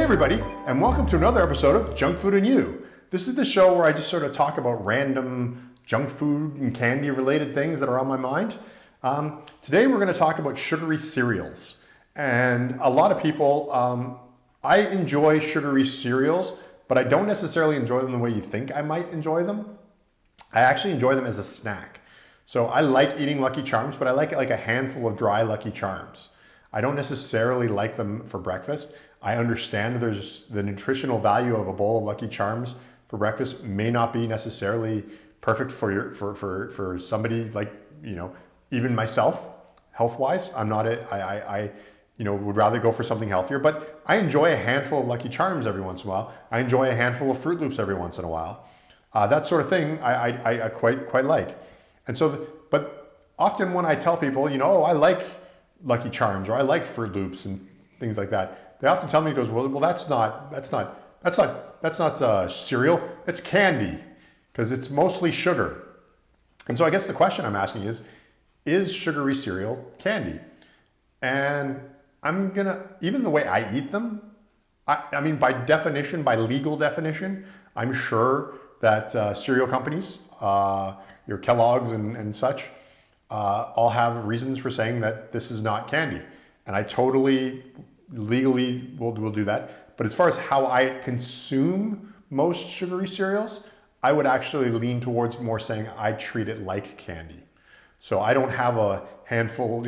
everybody, and welcome to another episode of Junk Food and You. This is the show where I just sort of talk about random junk food and candy related things that are on my mind. Today we're going to talk about sugary cereals. And a lot of people, I enjoy sugary cereals, but I don't necessarily enjoy them the way you think I might enjoy them. I actually enjoy them as a snack. So I like eating Lucky Charms, but I like a handful of dry Lucky Charms. I don't necessarily like them for breakfast. I understand there's the nutritional value of a bowl of Lucky Charms for breakfast may not be necessarily perfect for somebody like, even myself, health-wise. I would rather go for something healthier, but I enjoy a handful of Lucky Charms every once in a while. I enjoy a handful of Fruit Loops every once in a while. That sort of thing I quite like. And so, but often when I tell people, I like Lucky Charms or I like Fruit Loops and things like that, they often tell me, well, that's not cereal, it's candy, because it's mostly sugar. And so I guess the question I'm asking is sugary cereal candy? And even the way I eat them, I mean, by definition, by legal definition, I'm sure that cereal companies, your Kellogg's and such, all have reasons for saying that this is not candy. And I totally legally will do that. But as far as how I consume most sugary cereals, I would actually lean towards more saying I treat it like candy. So I don't have a handful,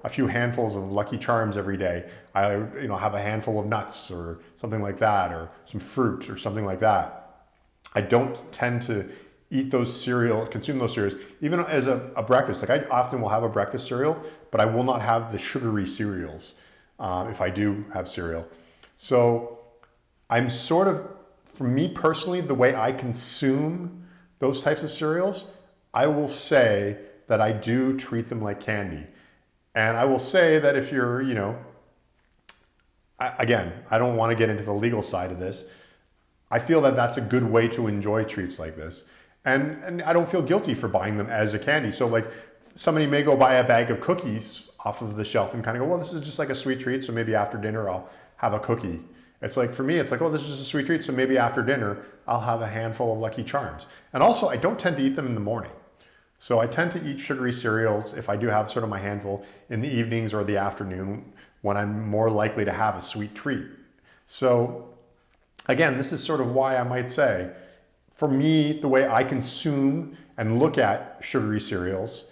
a few handfuls of Lucky Charms every day. I, have a handful of nuts or something like that, or some fruit or something like that. I don't tend to consume those cereals, even as a breakfast. Like I often will have a breakfast cereal, but I will not have the sugary cereals if I do have cereal. So I'm for me personally, the way I consume those types of cereals, I will say that I do treat them like candy. And I will say that if you're, again, I don't want to get into the legal side of this. I feel that that's a good way to enjoy treats like this. And I don't feel guilty for buying them as a candy. So like somebody may go buy a bag of cookies off of the shelf and kind of go, well, this is just like a sweet treat. So maybe after dinner, I'll have a cookie. It's like, for me, it's like, oh, this is just a sweet treat. So maybe after dinner, I'll have a handful of Lucky Charms. And also I don't tend to eat them in the morning. So I tend to eat sugary cereals if I do have sort of my handful in the evenings or the afternoon when I'm more likely to have a sweet treat. So again, this is sort of why I might say, for me, the way I consume and look at sugary cereals,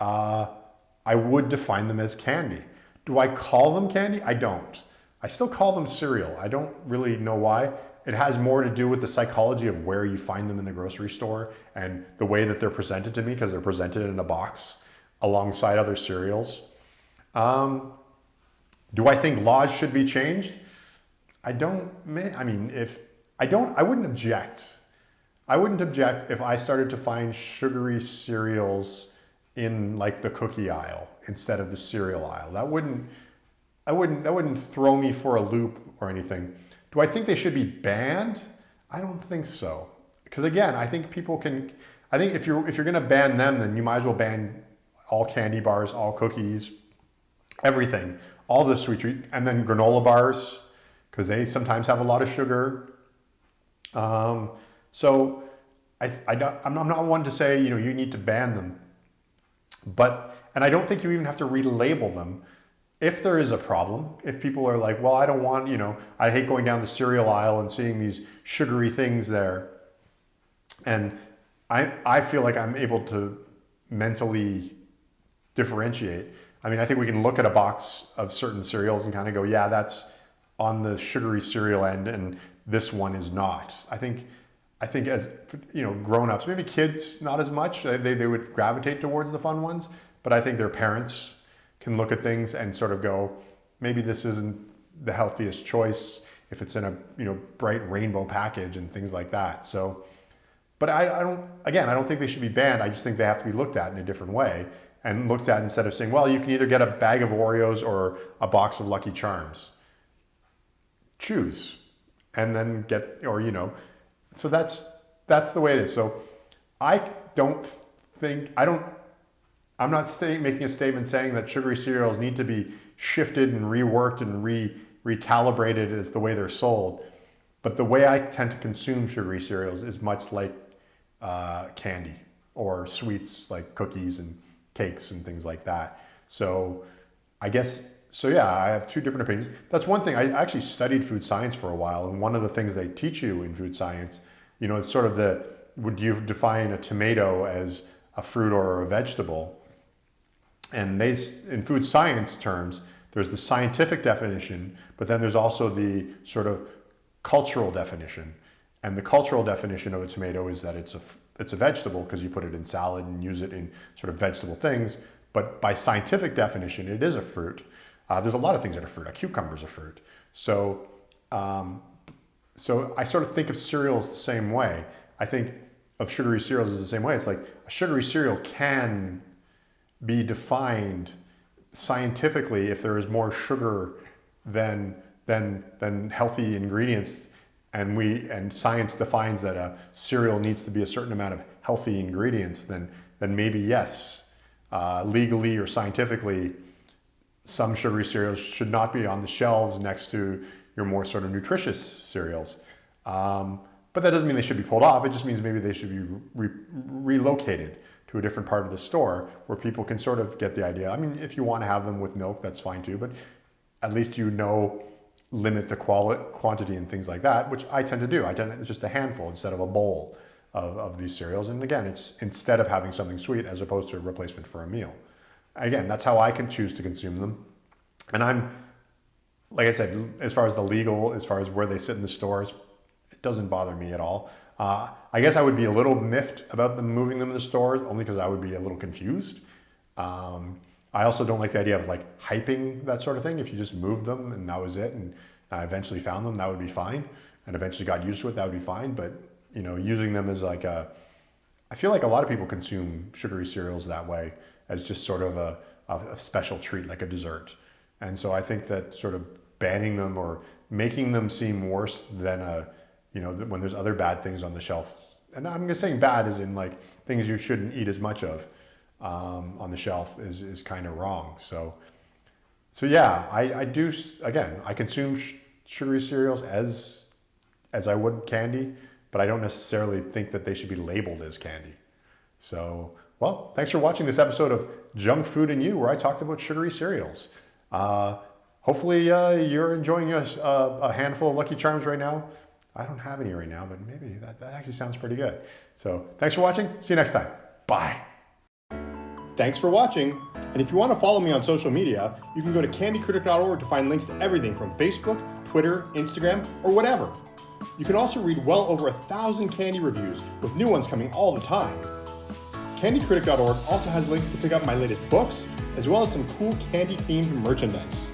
I would define them as candy. Do I call them candy? I don't. I still call them cereal. I don't really know why. It has more to do with the psychology of where you find them in the grocery store and the way that they're presented to me, because they're presented in a box alongside other cereals. Do I think laws should be changed? I wouldn't object. I wouldn't object if I started to find sugary cereals in like the cookie aisle instead of the cereal aisle. That wouldn't throw me for a loop or anything. Do I think they should be banned? I don't think so. Because again, I think if you're going to ban them, then you might as well ban all candy bars, all cookies, everything, all the sweet treat, and then granola bars, because they sometimes have a lot of sugar. So I'm not one to say, you need to ban them. And I don't think you even have to relabel them. If there is a problem, if people are like, well, I don't want, I hate going down the cereal aisle and seeing these sugary things there. And I feel like I'm able to mentally differentiate. I mean, I think we can look at a box of certain cereals and kind of go, yeah, that's on the sugary cereal end and this one is not. I think as, grown-ups, maybe kids, not as much, they would gravitate towards the fun ones, but I think their parents can look at things and sort of go, maybe this isn't the healthiest choice if it's in a bright rainbow package and things like that. So, but I don't think they should be banned. I just think they have to be looked at in a different way and looked at instead of saying, well, you can either get a bag of Oreos or a box of Lucky Charms. Choose, and then so that's the way it is. So I'm not making a statement saying that sugary cereals need to be shifted and reworked and recalibrated as the way they're sold. But the way I tend to consume sugary cereals is much like candy or sweets like cookies and cakes and things like that. So I guess, so yeah, I have two different opinions. That's one thing. I actually studied food science for a while, and one of the things they teach you in food science, you know, it's sort of would you define a tomato as a fruit or a vegetable? And in food science terms, there's the scientific definition, but then there's also the sort of cultural definition. And the cultural definition of a tomato is that it's a vegetable because you put it in salad and use it in sort of vegetable things. But by scientific definition, it is a fruit. There's a lot of things that are fruit. A cucumber's a fruit. So I sort of think of cereals the same way. I think of sugary cereals as the same way. It's like a sugary cereal can be defined scientifically if there is more sugar than healthy ingredients, and science defines that a cereal needs to be a certain amount of healthy ingredients, then maybe yes, legally or scientifically, some sugary cereals should not be on the shelves next to your more sort of nutritious cereals. But that doesn't mean they should be pulled off. It just means maybe they should be relocated to a different part of the store where people can sort of get the idea. I mean, if you want to have them with milk, that's fine too, but at least limit the quantity and things like that, which I tend to do. It's just a handful instead of a bowl of these cereals. And again, it's instead of having something sweet as opposed to a replacement for a meal. Again, that's how I can choose to consume them. And I'm, like I said, as far as where they sit in the stores, it doesn't bother me at all. I guess I would be a little miffed about them moving them in the stores, only because I would be a little confused. I also don't like the idea of like hyping that sort of thing. If you just moved them and that was it, and I eventually found them, that would be fine. And eventually got used to it, that would be fine. But you know, using them as like I feel like a lot of people consume sugary cereals that way, as just sort of a special treat, like a dessert. And so I think that sort of banning them or making them seem worse than when there's other bad things on the shelf. And I'm just saying bad as in like things you shouldn't eat as much of on the shelf is kind of wrong. So yeah, I do, again, I consume sugary cereals as I would candy, but I don't necessarily think that they should be labeled as candy. So, well, thanks for watching this episode of Junk Food and You, where I talked about sugary cereals. Hopefully you're enjoying a handful of Lucky Charms right now. I don't have any right now, but maybe that actually sounds pretty good. So thanks for watching. See you next time. Bye. Thanks for watching. And if you want to follow me on social media, you can go to candycritic.org to find links to everything from Facebook, Twitter, Instagram, or whatever. You can also read well over 1,000 candy reviews, with new ones coming all the time. Candycritic.org also has links to pick up my latest books, as well as some cool candy-themed merchandise.